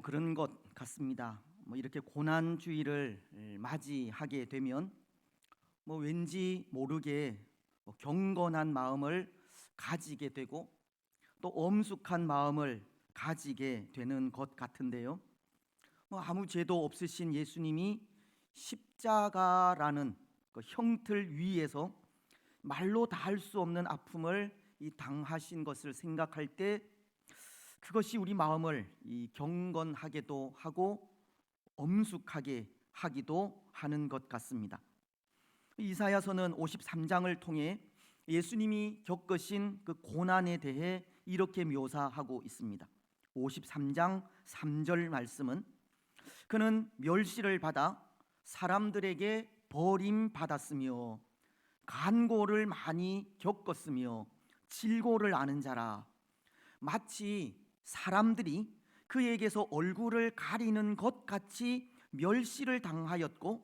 그런 것 같습니다. 이렇게 고난주의를 맞이하게 되면 왠지 모르게 경건한 마음을 가지게 되고 또 엄숙한 마음을 가지게 되는 것 같은데요. 아무 죄도 없으신 예수님이 십자가라는 그 형틀 위에서 말로 다 할 수 없는 아픔을 당하신 것을 생각할 때 그것이 우리 마음을 경건하게도 하고 엄숙하게 하기도 하는 것 같습니다. 이사야서는 53장을 통해 예수님이 겪으신 그 고난에 대해 이렇게 묘사하고 있습니다. 53장 3절 말씀은 그는 멸시를 받아 사람들에게 버림받았으며 간고를 많이 겪었으며 질고를 아는 자라. 마치 사람들이 그에게서 얼굴을 가리는 것 같이 멸시를 당하였고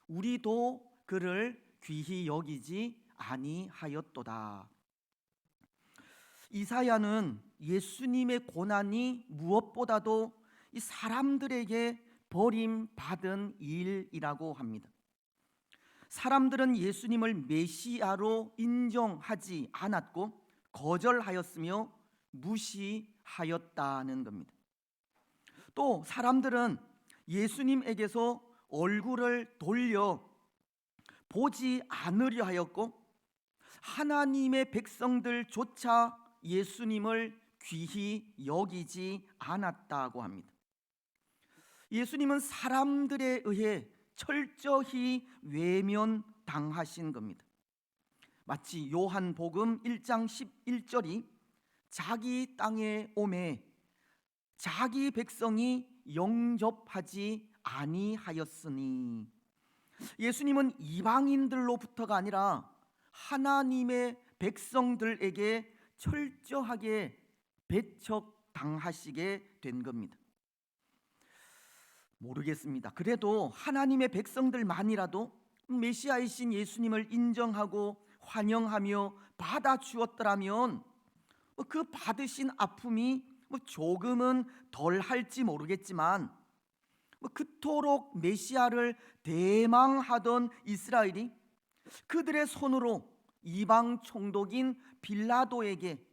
우리도 그를 귀히 여기지 아니하였도다. 이사야는 예수님의 고난이 무엇보다도 이 사람들에게 버림받은 일이라고 합니다. 사람들은 예수님을 메시아로 인정하지 않았고 거절하였으며 무시하였다는 겁니다. 또 사람들은 예수님에게서 얼굴을 돌려 보지 않으려 하였고 하나님의 백성들조차 예수님을 귀히 여기지 않았다고 합니다. 예수님은 사람들에 의해 철저히 외면당하신 겁니다. 마치 요한복음 1장 11절이 자기 땅에 오매 자기 백성이 영접하지 아니하였으니, 예수님은 이방인들로부터가 아니라 하나님의 백성들에게 철저하게 배척당하시게 된 겁니다. 모르겠습니다. 그래도 하나님의 백성들만이라도 메시아이신 예수님을 인정하고 환영하며 받아주었더라면 그 받으신 아픔이 조금은 덜 할지 모르겠지만 그토록 메시아를 대망하던 이스라엘이 그들의 손으로 이방 총독인 빌라도에게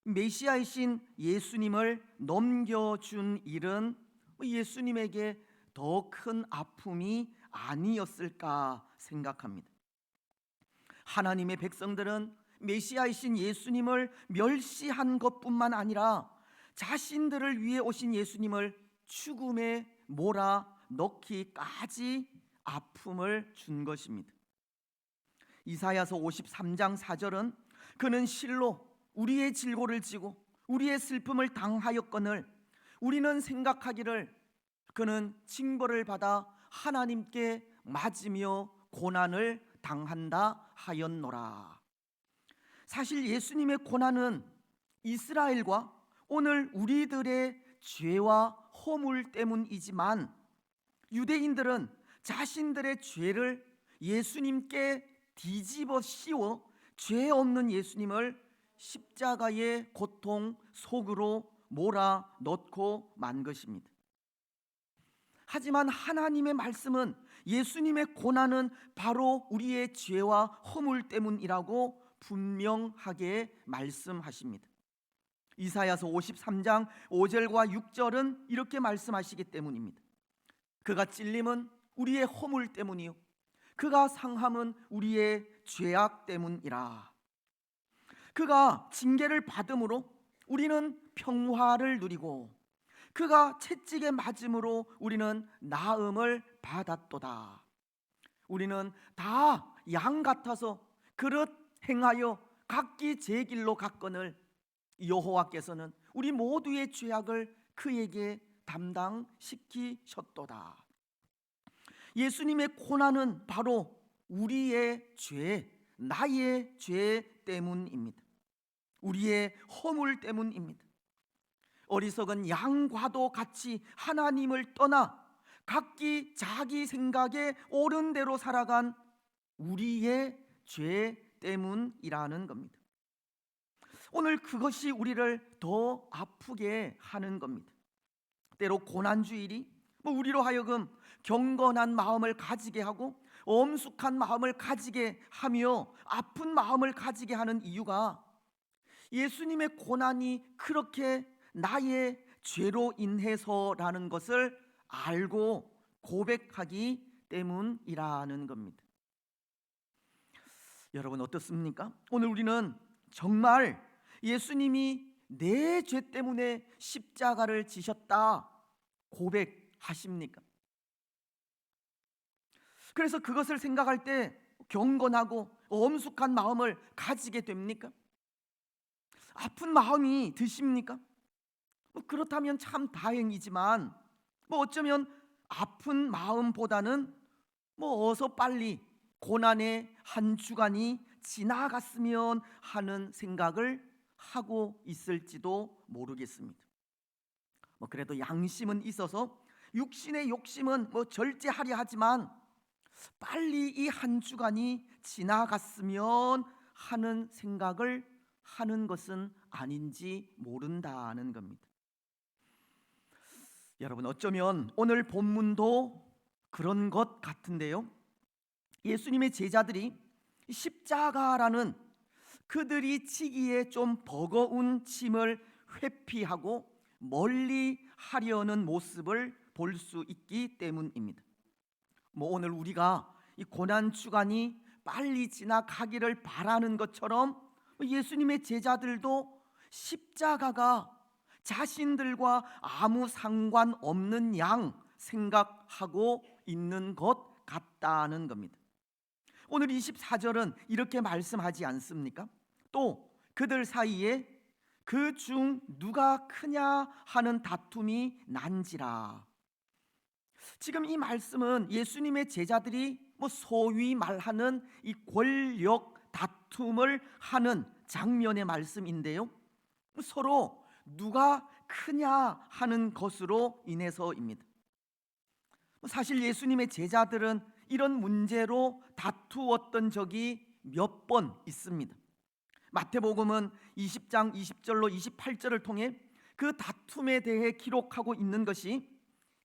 메시아이신 예수님을 넘겨준 일은 예수님에게 더 큰 아픔이 아니었을까 생각합니다. 하나님의 백성들은 메시아이신 예수님을 멸시한 것뿐만 아니라 자신들을 위해 오신 예수님을 죽음에 몰아넣기까지 아픔을 준 것입니다. 이사야서 53장 4절은 그는 실로 우리의 질고를 지고 우리의 슬픔을 당하였거늘 우리는 생각하기를 그는 징벌을 받아 하나님께 맞으며 고난을 당한다 하였노라. 사실 예수님의 고난은 이스라엘과 오늘 우리들의 죄와 허물 때문이지만 유대인들은 자신들의 죄를 예수님께 뒤집어 씌워 죄 없는 예수님을 십자가의 고통 속으로 몰아넣고 만 것입니다. 하지만 하나님의 말씀은 예수님의 고난은 바로 우리의 죄와 허물 때문이라고 분명하게 말씀하십니다. 이사야서 53장 5절과 6절은 이렇게 말씀하시기 때문입니다. 그가 찔림은 우리의 허물 때문이요 그가 상함은 우리의 죄악 때문이라. 그가 징계를 받음으로 우리는 평화를 누리고 그가 채찍에 맞음으로 우리는 나음을 받았도다. 우리는 다 양 같아서 그릇 행하여 각기 제 길로 갔거늘 여호와께서는 우리 모두의 죄악을 그에게 담당시키셨도다. 예수님의 고난은 바로 우리의 죄, 나의 죄 때문입니다. 우리의 허물 때문입니다. 어리석은 양과도 같이 하나님을 떠나 각기 자기 생각에 옳은 대로 살아간 우리의 죄 때문이라는 겁니다. 오늘 그것이 우리를 더 아프게 하는 겁니다. 때로 고난주일이 우리로 하여금 경건한 마음을 가지게 하고 엄숙한 마음을 가지게 하며 아픈 마음을 가지게 하는 이유가 예수님의 고난이 그렇게 나의 죄로 인해서라는 것을 알고 고백하기 때문이라는 겁니다. 여러분 어떻습니까? 오늘 우리는 정말 예수님이 내 죄 때문에 십자가를 지셨다 고백하십니까? 그래서 그것을 생각할 때 경건하고 엄숙한 마음을 가지게 됩니까? 아픈 마음이 드십니까? 그렇다면 참 다행이지만 어쩌면 아픈 마음보다는 어서 빨리 고난의 한 주간이 지나갔으면 하는 생각을 하고 있을지도 모르겠습니다. 그래도 양심은 있어서 육신의 욕심은 절제하려 하지만 빨리 이 한 주간이 지나갔으면 하는 생각을 하는 것은 아닌지 모른다는 겁니다. 여러분 어쩌면 오늘 본문도 그런 것 같은데요. 예수님의 제자들이 십자가라는 그들이 지기에 좀 버거운 짐을 회피하고 멀리 하려는 모습을 볼 수 있기 때문입니다. 오늘 우리가 이 고난 주간이 빨리 지나가기를 바라는 것처럼 예수님의 제자들도 십자가가 자신들과 아무 상관없는 양 생각하고 있는 것 같다는 겁니다. 오늘 24절은 이렇게 말씀하지 않습니까? 또 그들 사이에 그 중 누가 크냐 하는 다툼이 난지라. 지금 이 말씀은 예수님의 제자들이 소위 말하는 이 권력 다툼을 하는 장면의 말씀인데요. 서로 누가 크냐 하는 것으로 인해서입니다. 사실 예수님의 제자들은 이런 문제로 다투었던 적이 몇 번 있습니다. 마태복음은 20장 20절로 28절을 통해 그 다툼에 대해 기록하고 있는 것이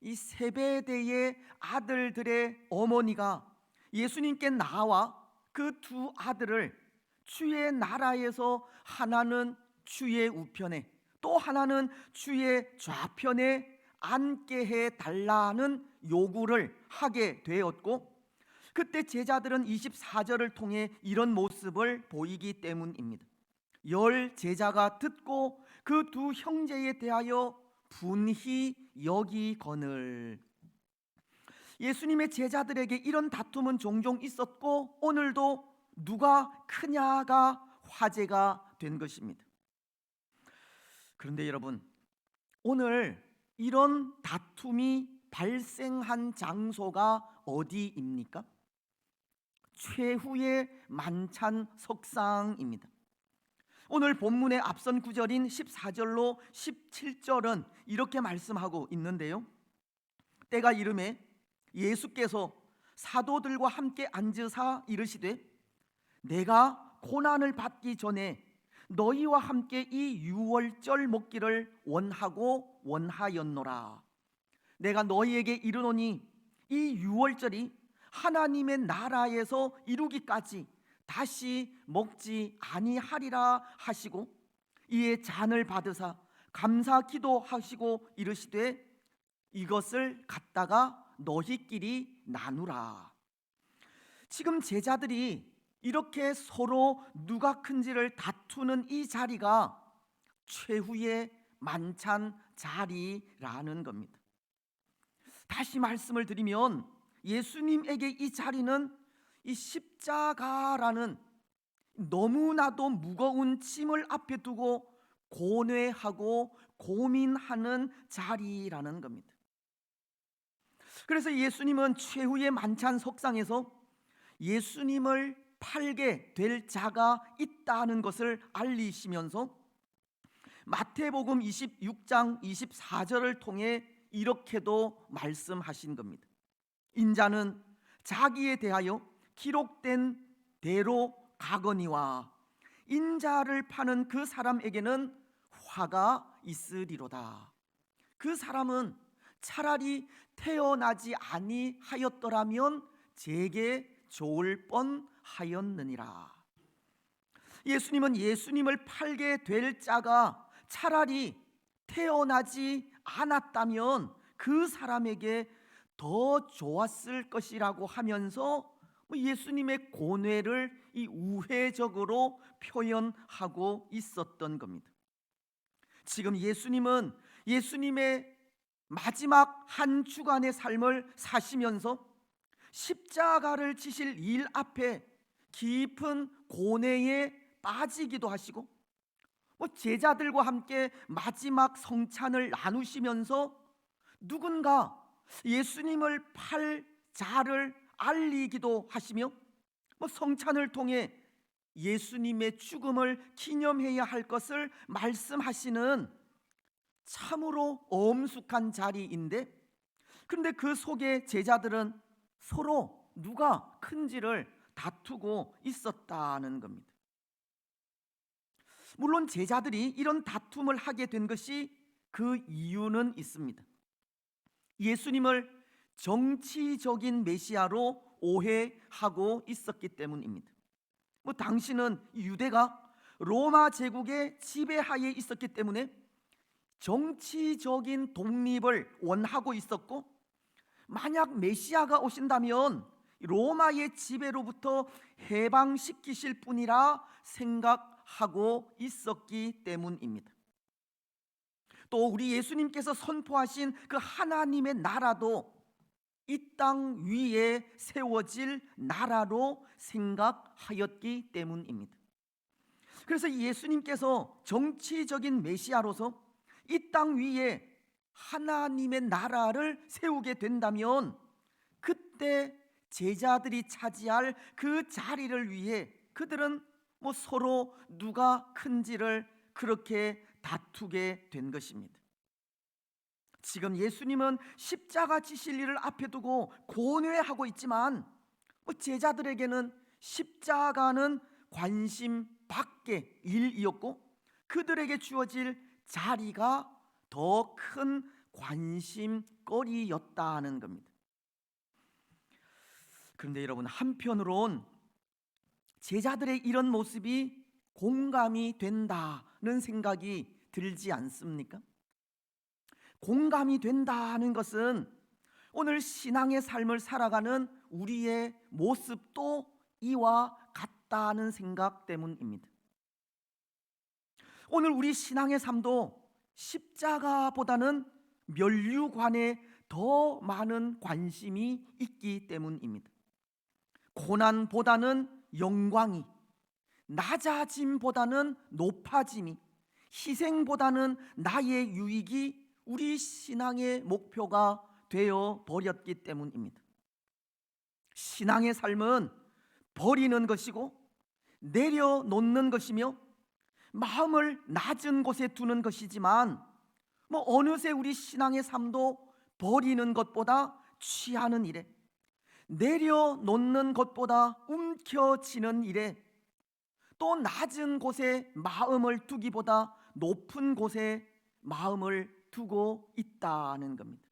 이 세베대의 아들들의 어머니가 예수님께 나와 그 두 아들을 주의 나라에서 하나는 주의 우편에 또 하나는 주의 좌편에 앉게 해 달라는 요구를 하게 되었고, 그때 제자들은 24절을 통해 이런 모습을 보이기 때문입니다. 열 제자가 듣고 그 두 형제에 대하여 분히 여기거늘. 예수님의 제자들에게 이런 다툼은 종종 있었고 오늘도 누가 크냐가 화제가 된 것입니다. 그런데 여러분, 오늘 이런 다툼이 발생한 장소가 어디입니까? 최후의 만찬 석상입니다. 오늘 본문의 앞선 구절인 14절로 17절은 이렇게 말씀하고 있는데요. 때가 이르매 예수께서 사도들과 함께 앉으사 이르시되 내가 고난을 받기 전에 너희와 함께 이 유월절 먹기를 원하고 원하였노라. 내가 너희에게 이르노니 이 유월절이 하나님의 나라에서 이루기까지 다시 먹지 아니하리라 하시고, 이에 잔을 받으사 감사 기도하시고 이르시되 이것을 갖다가 너희끼리 나누라. 지금 제자들이 이렇게 서로 누가 큰지를 다투는 이 자리가 최후의 만찬 자리라는 겁니다. 다시 말씀을 드리면 예수님에게 이 자리는 이 십자가라는 너무나도 무거운 짐을 앞에 두고 고뇌하고 고민하는 자리라는 겁니다. 그래서 예수님은 최후의 만찬 석상에서 예수님을 팔게 될 자가 있다는 것을 알리시면서 마태복음 26장 24절을 통해 이렇게도 말씀하신 겁니다. 인자는 자기에 대하여 기록된 대로 가거니와 인자를 파는 그 사람에게는 화가 있으리로다. 그 사람은 차라리 태어나지 아니하였더라면 제게 좋을 뻔하였느니라. 예수님은 예수님을 팔게 될 자가 차라리 태어나지 않았다면 그 사람에게 더 좋았을 것이라고 하면서 예수님의 고뇌를 이 우회적으로 표현하고 있었던 겁니다. 지금 예수님은 예수님의 마지막 한 주간의 삶을 사시면서 십자가를 지실 일 앞에 깊은 고뇌에 빠지기도 하시고 제자들과 함께 마지막 성찬을 나누시면서 누군가 예수님을 팔 자를 알리기도 하시며 성찬을 통해 예수님의 죽음을 기념해야 할 것을 말씀하시는 참으로 엄숙한 자리인데, 그런데 그 속에 제자들은 서로 누가 큰지를 다투고 있었다는 겁니다. 물론 제자들이 이런 다툼을 하게 된 것이 그 이유는 있습니다. 예수님을 정치적인 메시아로 오해하고 있었기 때문입니다. 당시는 유대가 로마 제국의 지배하에 있었기 때문에 정치적인 독립을 원하고 있었고, 만약 메시아가 오신다면 로마의 지배로부터 해방시키실 분이라 생각하고 있었기 때문입니다. 또 우리 예수님께서 선포하신 그 하나님의 나라도 이 땅 위에 세워질 나라로 생각하였기 때문입니다. 그래서 예수님께서 정치적인 메시아로서 이 땅 위에 하나님의 나라를 세우게 된다면 그때 제자들이 차지할 그 자리를 위해 그들은 서로 누가 큰지를 그렇게 다투게 된 것입니다. 지금 예수님은 십자가 지실 일을 앞에 두고 고뇌하고 있지만 제자들에게는 십자가는 관심 밖의 일이었고 그들에게 주어질 자리가 더 큰 관심거리였다는 겁니다. 그런데 여러분, 한편으론 제자들의 이런 모습이 공감이 된다는 생각이 들지 않습니까? 공감이 된다는 것은 오늘 신앙의 삶을 살아가는 우리의 모습도 이와 같다는 생각 때문입니다. 오늘 우리 신앙의 삶도 십자가보다는 면류관에 더 많은 관심이 있기 때문입니다. 고난보다는 영광이, 낮아짐보다는 높아짐이, 희생보다는 나의 유익이 우리 신앙의 목표가 되어 버렸기 때문입니다. 신앙의 삶은 버리는 것이고 내려놓는 것이며 마음을 낮은 곳에 두는 것이지만 어느새 우리 신앙의 삶도 버리는 것보다 취하는 일에, 내려놓는 것보다 움켜쥐는 일에, 또 낮은 곳에 마음을 두기보다 높은 곳에 마음을 두고 있다는 겁니다.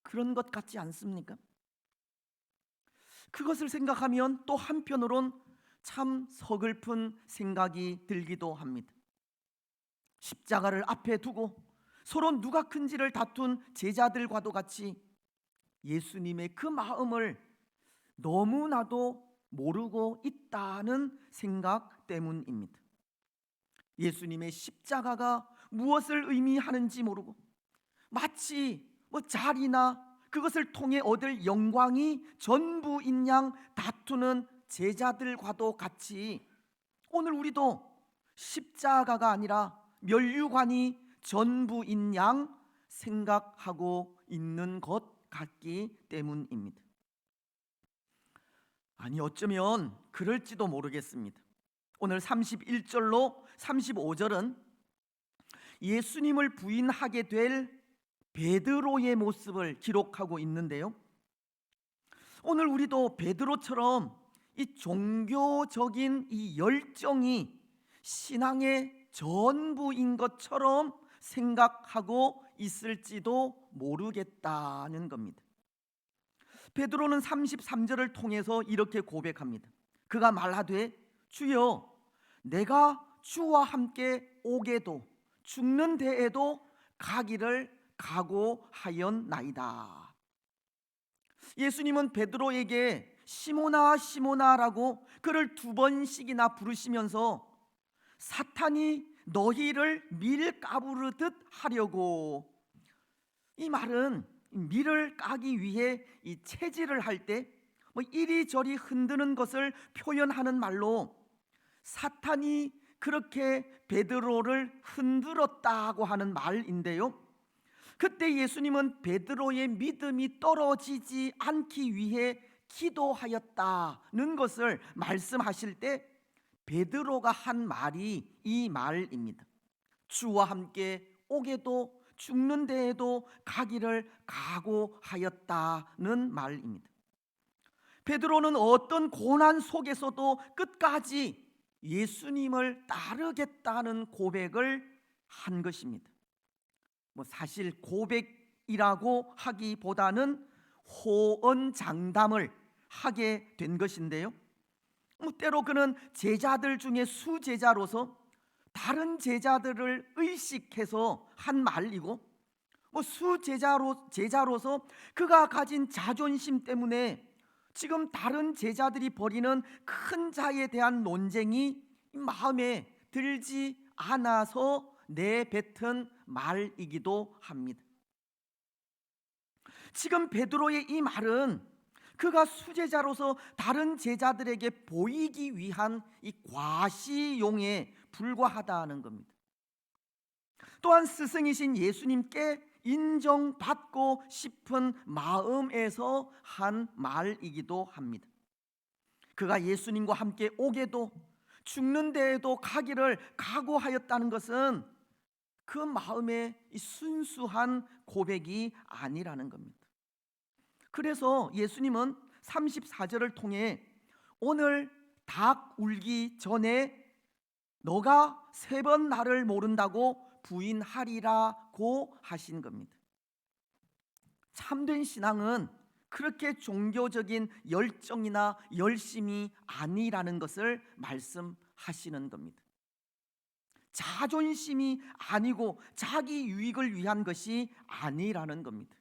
그런 것 같지 않습니까? 그것을 생각하면 또 한편으론 참 서글픈 생각이 들기도 합니다. 십자가를 앞에 두고 서로 누가 큰지를 다툰 제자들과도 같이 예수님의 그 마음을 너무나도 모르고 있다는 생각 때문입니다. 예수님의 십자가가 무엇을 의미하는지 모르고 마치 자리나 그것을 통해 얻을 영광이 전부인 양 다투는 제자들과도 같이 오늘 우리도 십자가가 아니라 면류관이 전부인 양 생각하고 있는 것 같기 때문입니다. 아니, 어쩌면 그럴지도 모르겠습니다. 오늘 31절로 35절은 예수님을 부인하게 될 베드로의 모습을 기록하고 있는데요, 오늘 우리도 베드로처럼 이 종교적인 이 열정이 신앙의 전부인 것처럼 생각하고 있을지도 모르겠다는 겁니다. 베드로는 33절을 통해서 이렇게 고백합니다. 그가 말하되 주여 내가 주와 함께 오게도 죽는 데에도 가기를 각오하였나이다. 예수님은 베드로에게 시모나 시모나라고 그를 2번씩이나 부르시면서 사탄이 너희를 밀 까부르듯 하려고, 이 말은 밀을 까기 위해 이 채질을 할 때 이리저리 흔드는 것을 표현하는 말로 사탄이 그렇게 베드로를 흔들었다고 하는 말인데요, 그때 예수님은 베드로의 믿음이 떨어지지 않기 위해 기도하였다는 것을 말씀하실 때 베드로가 한 말이 이 말입니다. 주와 함께 오게도 죽는 데에도 가기를 각오하였다는 말입니다. 베드로는 어떤 고난 속에서도 끝까지 예수님을 따르겠다는 고백을 한 것입니다. 사실 고백이라고 하기보다는 호언장담을 하게 된 것인데요, 때로 그는 제자들 중에 수제자로서 다른 제자들을 의식해서 한 말이고, 제자로서 그가 가진 자존심 때문에 지금 다른 제자들이 벌이는 큰 자에 대한 논쟁이 마음에 들지 않아서 내뱉은 말이기도 합니다. 지금 베드로의 이 말은 그가 수제자로서 다른 제자들에게 보이기 위한 이 과시용에 불과하다는 겁니다. 또한 스승이신 예수님께 인정받고 싶은 마음에서 한 말이기도 합니다. 그가 예수님과 함께 오게도 죽는 데에도 가기를 각오하였다는 것은 그 마음의 순수한 고백이 아니라는 겁니다. 그래서 예수님은 34절을 통해 오늘 닭 울기 전에 너가 3번 나를 모른다고 부인하리라고 하신 겁니다. 참된 신앙은 그렇게 종교적인 열정이나 열심이 아니라는 것을 말씀하시는 겁니다. 자존심이 아니고 자기 유익을 위한 것이 아니라는 겁니다.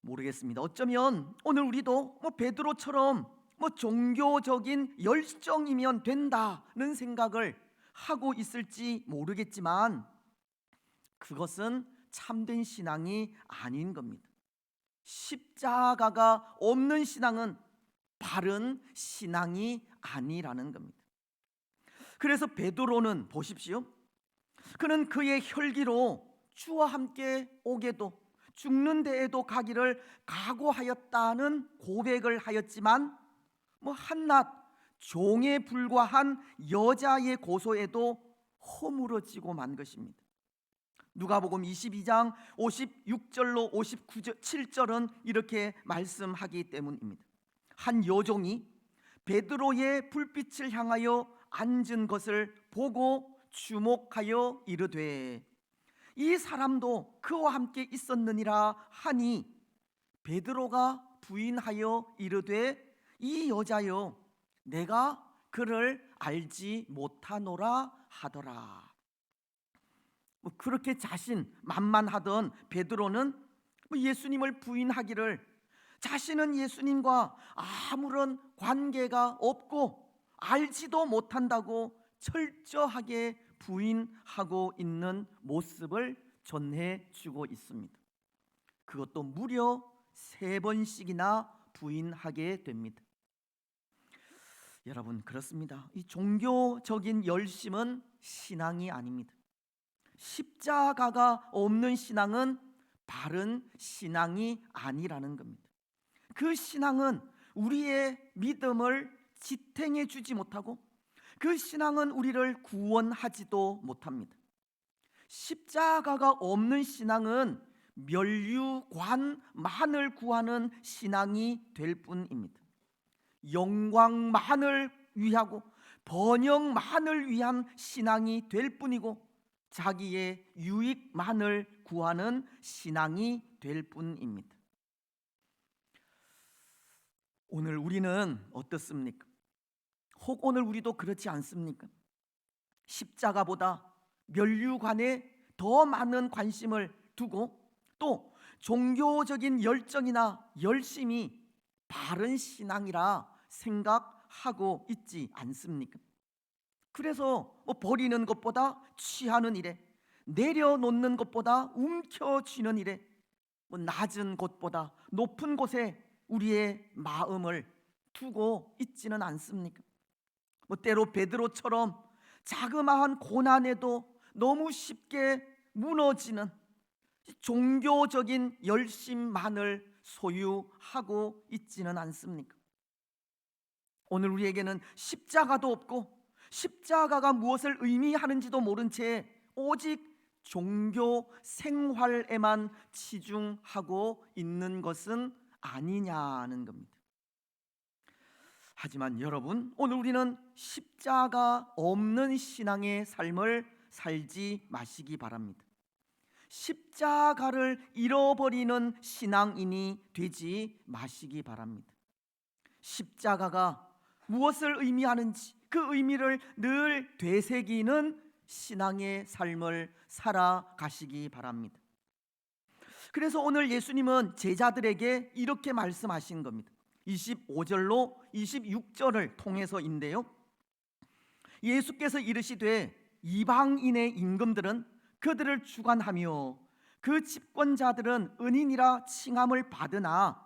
모르겠습니다. 어쩌면 오늘 우리도 베드로처럼 종교적인 열정이면 된다는 생각을 하고 있을지 모르겠지만 그것은 참된 신앙이 아닌 겁니다. 십자가가 없는 신앙은 바른 신앙이 아니라는 겁니다. 그래서 베드로는 보십시오, 그는 그의 혈기로 주와 함께 오게도 죽는 데에도 가기를 각오하였다는 고백을 하였지만 한낱 종에 불과한 여자의 고소에도 허물어지고 만 것입니다. 누가복음 22장 56절로 57절은 이렇게 말씀하기 때문입니다. 한 여종이 베드로의 불빛을 향하여 앉은 것을 보고 주목하여 이르되 이 사람도 그와 함께 있었느니라 하니 베드로가 부인하여 이르되 이 여자여 내가 그를 알지 못하노라 하더라. 그렇게 자신만만하던 베드로는 예수님을 부인하기를 자신은 예수님과 아무런 관계가 없고 알지도 못한다고 철저하게 부인하고 있는 모습을 전해주고 있습니다. 그것도 무려 3번씩이나 부인하게 됩니다. 여러분, 그렇습니다. 이 종교적인 열심은 신앙이 아닙니다. 십자가가 없는 신앙은 바른 신앙이 아니라는 겁니다. 그 신앙은 우리의 믿음을 지탱해 주지 못하고 그 신앙은 우리를 구원하지도 못합니다. 십자가가 없는 신앙은 멸류관만을 구하는 신앙이 될 뿐입니다. 영광만을 위하고 번영만을 위한 신앙이 될 뿐이고 자기의 유익만을 구하는 신앙이 될 뿐입니다. 오늘 우리는 어떻습니까? 혹 오늘 우리도 그렇지 않습니까? 십자가보다 면류관에 더 많은 관심을 두고 또 종교적인 열정이나 열심이 바른 신앙이라 생각하고 있지 않습니까? 그래서 버리는 것보다 취하는 일에, 내려놓는 것보다 움켜쥐는 일에, 낮은 곳보다 높은 곳에 우리의 마음을 두고 있지는 않습니까? 때로 베드로처럼 자그마한 고난에도 너무 쉽게 무너지는 종교적인 열심만을 소유하고 있지는 않습니까? 오늘 우리에게는 십자가도 없고 십자가가 무엇을 의미하는지도 모른 채 오직 종교 생활에만 치중하고 있는 것은 아니냐는 겁니다. 하지만 여러분, 오늘 우리는 십자가 없는 신앙의 삶을 살지 마시기 바랍니다. 십자가를 잃어버리는 신앙인이 되지 마시기 바랍니다. 십자가가 무엇을 의미하는지 그 의미를 늘 되새기는 신앙의 삶을 살아가시기 바랍니다. 그래서 오늘 예수님은 제자들에게 이렇게 말씀하신 겁니다. 25절로 26절을 통해서인데요, 예수께서 이르시되 이방인의 임금들은 그들을 주관하며 그 집권자들은 은인이라 칭함을 받으나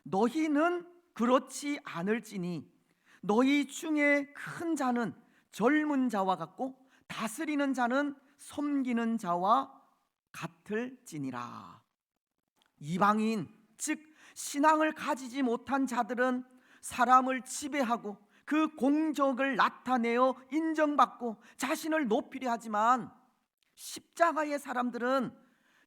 너희는 그렇지 않을지니 너희 중에 큰 자는 젊은 자와 같고 다스리는 자는 섬기는 자와 같을지니라. 이방인, 즉 신앙을 가지지 못한 자들은 사람을 지배하고 그 공적을 나타내어 인정받고 자신을 높이려 하지만, 십자가의 사람들은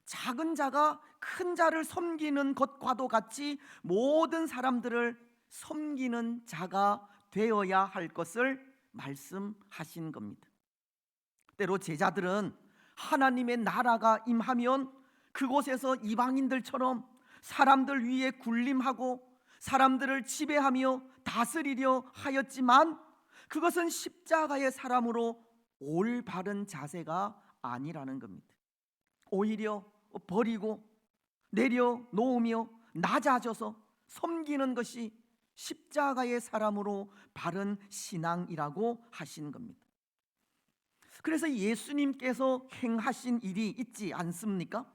작은 자가 큰 자를 섬기는 것과도 같이 모든 사람들을 섬기는 자가 되어야 할 것을 말씀하신 겁니다. 때로 제자들은 하나님의 나라가 임하면 그곳에서 이방인들처럼 사람들 위에 군림하고 사람들을 지배하며 다스리려 하였지만, 그것은 십자가의 사람으로 올바른 자세가 아니라는 겁니다. 오히려 버리고 내려놓으며 낮아져서 섬기는 것이 십자가의 사람으로 바른 신앙이라고 하신 겁니다. 그래서 예수님께서 행하신 일이 있지 않습니까?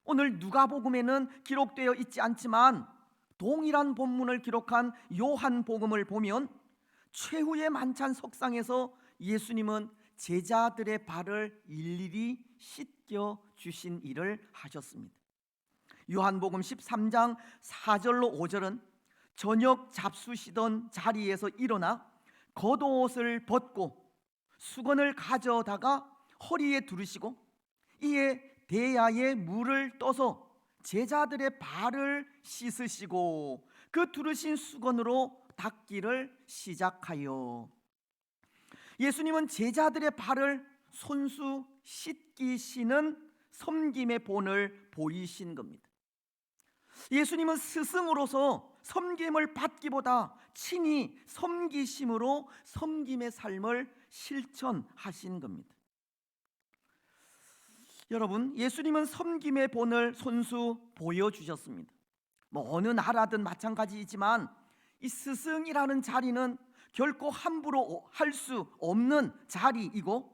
오늘 누가복음에는 기록되어 있지 않지만 동일한 본문을 기록한 요한복음을 보면 최후의 만찬 석상에서 예수님은 제자들의 발을 일일이 씻겨 주신 일을 하셨습니다. 요한복음 13장 4절로 5절은 저녁 잡수시던 자리에서 일어나 겉옷을 벗고 수건을 가져다가 허리에 두르시고 이에 대야에 물을 떠서 제자들의 발을 씻으시고 그 두르신 수건으로 닦기를 시작하여, 예수님은 제자들의 발을 손수 씻기시는 섬김의 본을 보이신 겁니다. 예수님은 스승으로서 섬김을 받기보다 친히 섬기심으로 섬김의 삶을 실천하신 겁니다. 여러분, 예수님은 섬김의 본을 손수 보여주셨습니다. 어느 나라든 마찬가지이지만 이 스승이라는 자리는 결코 함부로 할 수 없는 자리이고,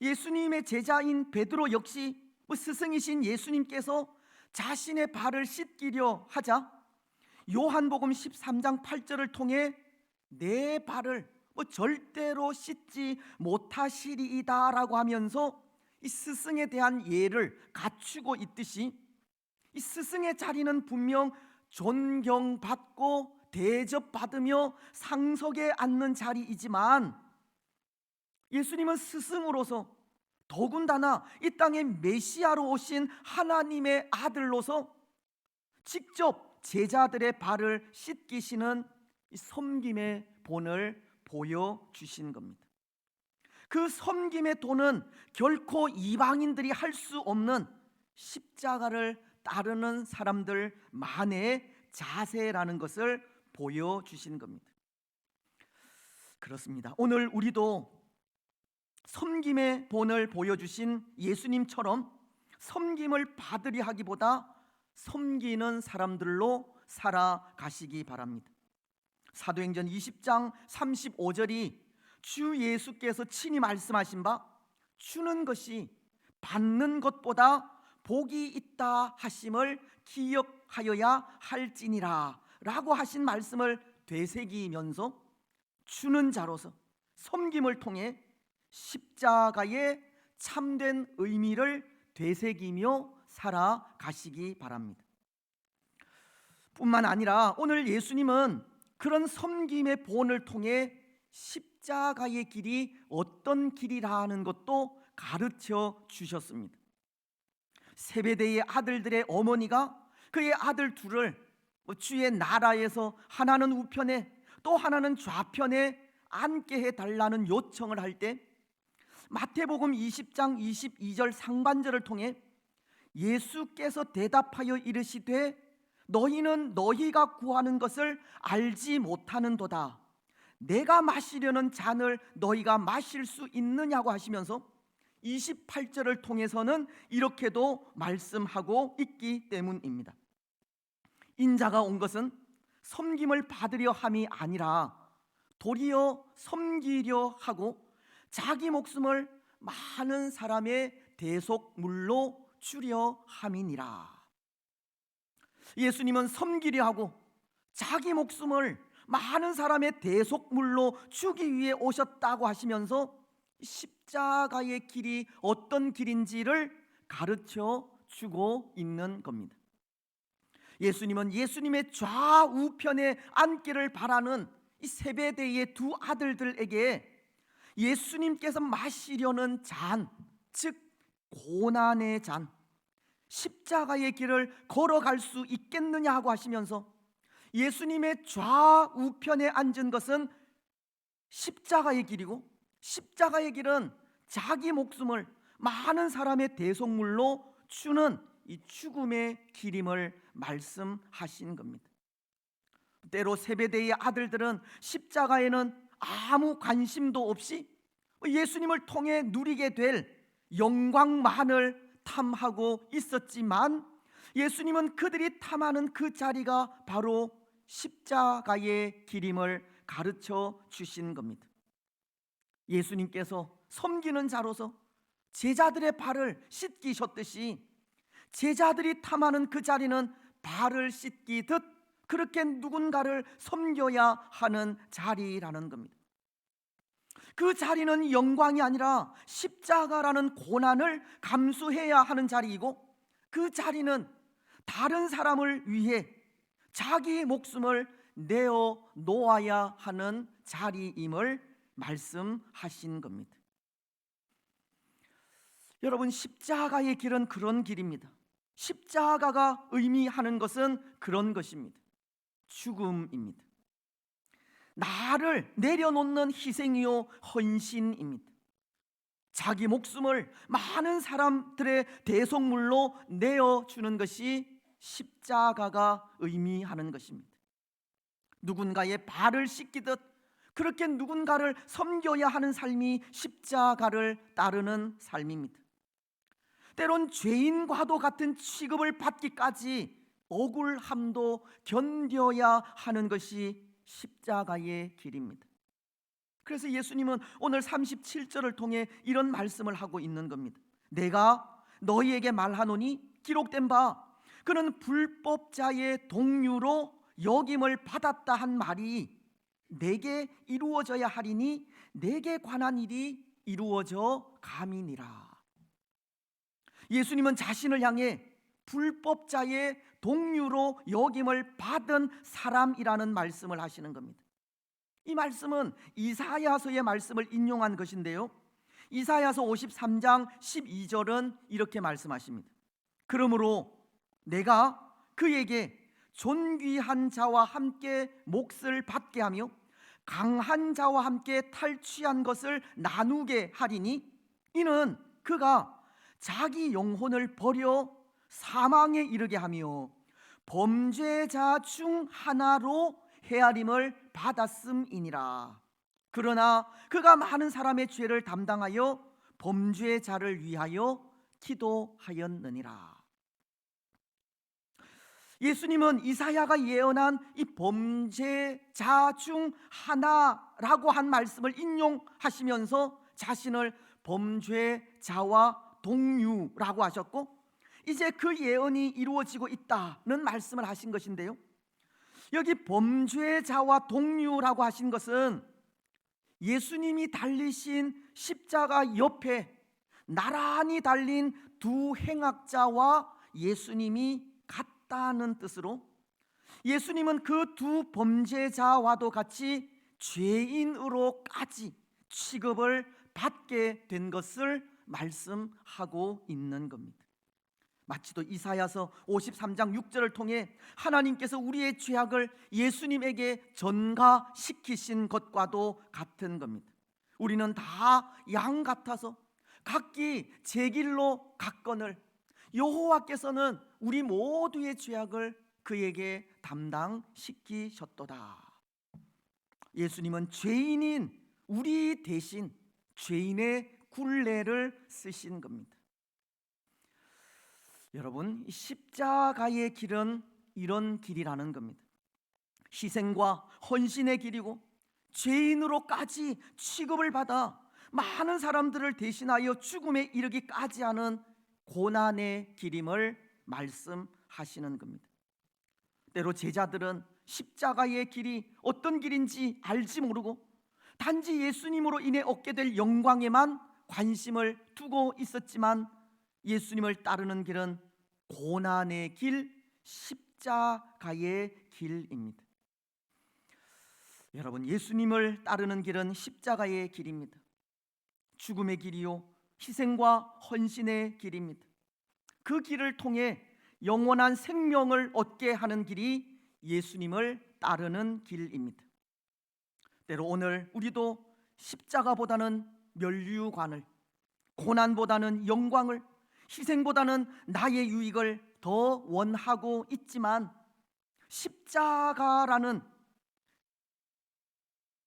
예수님의 제자인 베드로 역시 스승이신 예수님께서 자신의 발을 씻기려 하자 요한복음 13장 8절을 통해 내 발을 절대로 씻지 못하시리이다 라고 하면서 이 스승에 대한 예를 갖추고 있듯이, 이 스승의 자리는 분명 존경받고 대접받으며 상석에 앉는 자리이지만, 예수님은 스승으로서 더군다나 이 땅에 메시아로 오신 하나님의 아들로서 직접 제자들의 발을 씻기시는 이 섬김의 본을 보여주신 겁니다. 그 섬김의 도는 결코 이방인들이 할 수 없는 십자가를 따르는 사람들만의 자세라는 것을 보여주신 겁니다. 그렇습니다. 오늘 우리도 섬김의 본을 보여주신 예수님처럼 섬김을 받으려 하기보다 섬기는 사람들로 살아가시기 바랍니다. 사도행전 20장 35절이 주 예수께서 친히 말씀하신 바 주는 것이 받는 것보다 복이 있다 하심을 기억하여야 할지니라 라고 하신 말씀을 되새기면서 주는 자로서 섬김을 통해 십자가의 참된 의미를 되새기며 살아가시기 바랍니다. 뿐만 아니라 오늘 예수님은 그런 섬김의 본을 통해 십자가의 길이 어떤 길이라는 것도 가르쳐 주셨습니다. 세베대의 아들들의 어머니가 그의 아들 둘을 주의 나라에서 하나는 우편에 또 하나는 좌편에 앉게 해달라는 요청을 할 때 마태복음 20장 22절 상반절을 통해 예수께서 대답하여 이르시되 너희는 너희가 구하는 것을 알지 못하는도다. 내가 마시려는 잔을 너희가 마실 수 있느냐고 하시면서 28절을 통해서는 이렇게도 말씀하고 있기 때문입니다. 인자가 온 것은 섬김을 받으려 함이 아니라 도리어 섬기려 하고 자기 목숨을 많은 사람의 대속물로 주려 함이니라. 예수님은 섬기려 하고 자기 목숨을 많은 사람의 대속물로 주기 위해 오셨다고 하시면서 십자가의 길이 어떤 길인지를 가르쳐 주고 있는 겁니다. 예수님은 예수님의 좌우편에 앉기를 바라는 이 세베대의 두 아들들에게 예수님께서 마시려는 잔, 즉 고난의 잔, 십자가의 길을 걸어갈 수 있겠느냐 하고 하시면서 예수님의 좌우편에 앉은 것은 십자가의 길이고 십자가의 길은 자기 목숨을 많은 사람의 대속물로 주는 이 죽음의 길임을 말씀하신 겁니다. 때로 세베대의 아들들은 십자가에는 아무 관심도 없이 예수님을 통해 누리게 될 영광만을 탐하고 있었지만 예수님은 그들이 탐하는 그 자리가 바로 십자가의 길임을 가르쳐 주신 겁니다. 예수님께서 섬기는 자로서 제자들의 발을 씻기셨듯이 제자들이 탐하는 그 자리는 발을 씻기듯 그렇게 누군가를 섬겨야 하는 자리라는 겁니다. 그 자리는 영광이 아니라 십자가라는 고난을 감수해야 하는 자리이고 그 자리는 다른 사람을 위해 자기 목숨을 내어 놓아야 하는 자리임을 말씀하신 겁니다. 여러분, 십자가의 길은 그런 길입니다. 십자가가 의미하는 것은 그런 것입니다. 죽음입니다. 나를 내려놓는 희생이요 헌신입니다. 자기 목숨을 많은 사람들의 대속물로 내어주는 것이 십자가가 의미하는 것입니다. 누군가의 발을 씻기듯 그렇게 누군가를 섬겨야 하는 삶이 십자가를 따르는 삶입니다. 때론 죄인과도 같은 취급을 받기까지 억울함도 견뎌야 하는 것이 십자가의 길입니다. 그래서 예수님은 오늘 37절을 통해 이런 말씀을 하고 있는 겁니다. 내가 너희에게 말하노니 기록된 바 그는 불법자의 동류로 여김을 받았다 한 말이 내게 이루어져야 하리니 내게 관한 일이 이루어져 감이니라. 예수님은 자신을 향해 불법자의 동류로 여김을 받은 사람이라는 말씀을 하시는 겁니다. 이 말씀은 이사야서의 말씀을 인용한 것인데요, 이사야서 53장 12절은 이렇게 말씀하십니다. 그러므로 내가 그에게 존귀한 자와 함께 몫을 받게 하며 강한 자와 함께 탈취한 것을 나누게 하리니 이는 그가 자기 영혼을 버려 사망에 이르게 하며 범죄자 중 하나로 헤아림을 받았음이니라. 그러나 그가 많은 사람의 죄를 담당하여 범죄자를 위하여 기도하였느니라. 예수님은 이사야가 예언한 이 범죄자 중 하나라고 한 말씀을 인용하시면서 자신을 범죄자와 동류라고 하셨고, 이제 그 예언이 이루어지고 있다는 말씀을 하신 것인데요, 여기 범죄자와 동류라고 하신 것은 예수님이 달리신 십자가 옆에 나란히 달린 두 행악자와 예수님이 같다는 뜻으로, 예수님은 그 두 범죄자와도 같이 죄인으로까지 취급을 받게 된 것을 말씀하고 있는 겁니다. 마치도 이사야서 53장 6절을 통해 하나님께서 우리의 죄악을 예수님에게 전가시키신 것과도 같은 겁니다. 우리는 다 양 같아서 각기 제 길로 갔거늘 여호와께서는 우리 모두의 죄악을 그에게 담당시키셨도다. 예수님은 죄인인 우리 대신 죄인의 굴레를 쓰신 겁니다. 여러분, 십자가의 길은 이런 길이라는 겁니다. 희생과 헌신의 길이고 죄인으로까지 취급을 받아 많은 사람들을 대신하여 죽음에 이르기까지 하는 고난의 길임을 말씀하시는 겁니다. 때로 제자들은 십자가의 길이 어떤 길인지 알지 모르고 단지 예수님으로 인해 얻게 될 영광에만 관심을 두고 있었지만, 예수님을 따르는 길은 고난의 길, 십자가의 길입니다. 여러분, 예수님을 따르는 길은 십자가의 길입니다. 죽음의 길이요 희생과 헌신의 길입니다. 그 길을 통해 영원한 생명을 얻게 하는 길이 예수님을 따르는 길입니다. 때로 오늘 우리도 십자가보다는 면류관을, 고난보다는 영광을, 희생보다는 나의 유익을 더 원하고 있지만, 십자가라는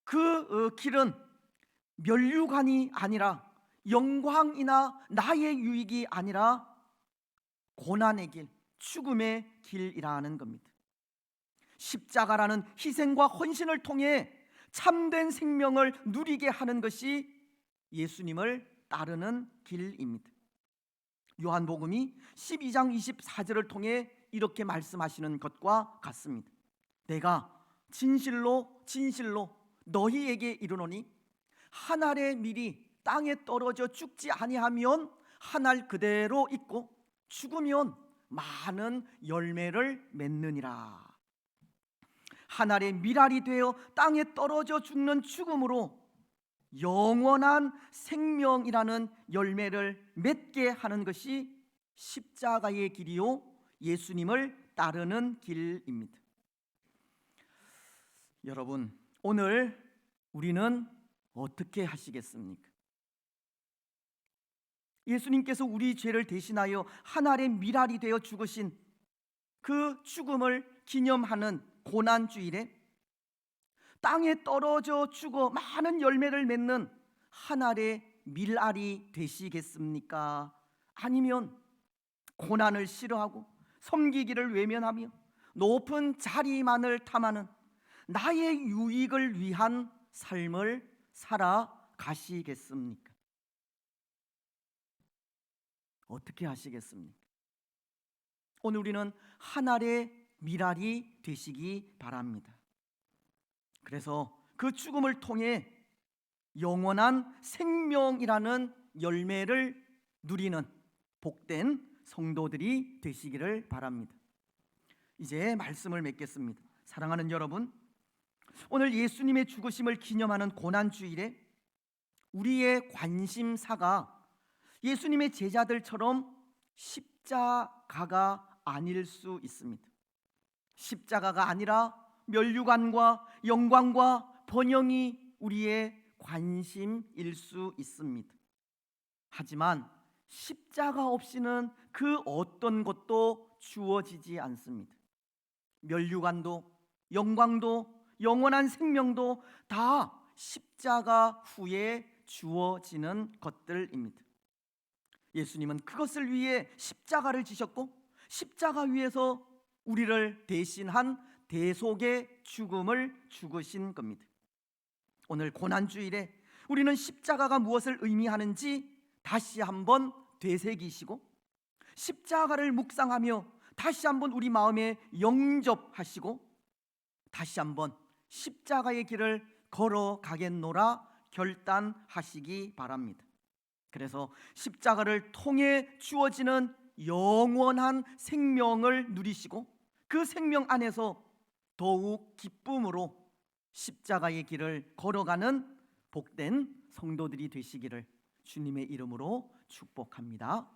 그 길은 면류관이 아니라, 영광이나 나의 유익이 아니라 고난의 길, 죽음의 길이라는 겁니다. 십자가라는 희생과 헌신을 통해 참된 생명을 누리게 하는 것이 예수님을 따르는 길입니다. 요한복음이 12장 24절을 통해 이렇게 말씀하시는 것과 같습니다. 내가 진실로 진실로 너희에게 이르노니 한 알의 밀이 땅에 떨어져 죽지 아니하면 한 알 그대로 있고 죽으면 많은 열매를 맺느니라. 한 알의 밀알이 되어 땅에 떨어져 죽는 죽음으로 영원한 생명이라는 열매를 맺게 하는 것이 십자가의 길이요 예수님을 따르는 길입니다. 여러분, 오늘 우리는 어떻게 하시겠습니까? 예수님께서 우리 죄를 대신하여 한 알의 밀알이 되어 죽으신 그 죽음을 기념하는 고난주일에 땅에 떨어져 죽어 많은 열매를 맺는 한 알의 밀알이 되시겠습니까? 아니면 고난을 싫어하고 섬기기를 외면하며 높은 자리만을 탐하는 나의 유익을 위한 삶을 살아가시겠습니까? 어떻게 하시겠습니까? 오늘 우리는 한 알의 밀알이 되시기 바랍니다. 그래서 그 죽음을 통해 영원한 생명이라는 열매를 누리는 복된 성도들이 되시기를 바랍니다. 이제 말씀을 맺겠습니다. 사랑하는 여러분, 오늘 예수님의 죽으심을 기념하는 고난주일에 우리의 관심사가 예수님의 제자들처럼 십자가가 아닐 수 있습니다. 십자가가 아니라 면류관과 영광과 번영이 우리의 관심일 수 있습니다. 하지만 십자가 없이는 그 어떤 것도 주어지지 않습니다. 면류관도, 영광도, 영원한 생명도 다 십자가 후에 주어지는 것들입니다. 예수님은 그것을 위해 십자가를 지셨고, 십자가 위에서 우리를 대신한 대속의 죽음을 죽으신 겁니다. 오늘 고난주일에 우리는 십자가가 무엇을 의미하는지 다시 한번 되새기시고, 십자가를 묵상하며 다시 한번 우리 마음에 영접하시고, 다시 한번 십자가의 길을 걸어가겠노라 결단하시기 바랍니다. 그래서 십자가를 통해 주어지는 영원한 생명을 누리시고, 그 생명 안에서 더욱 기쁨으로 십자가의 길을 걸어가는 복된 성도들이 되시기를 주님의 이름으로 축복합니다.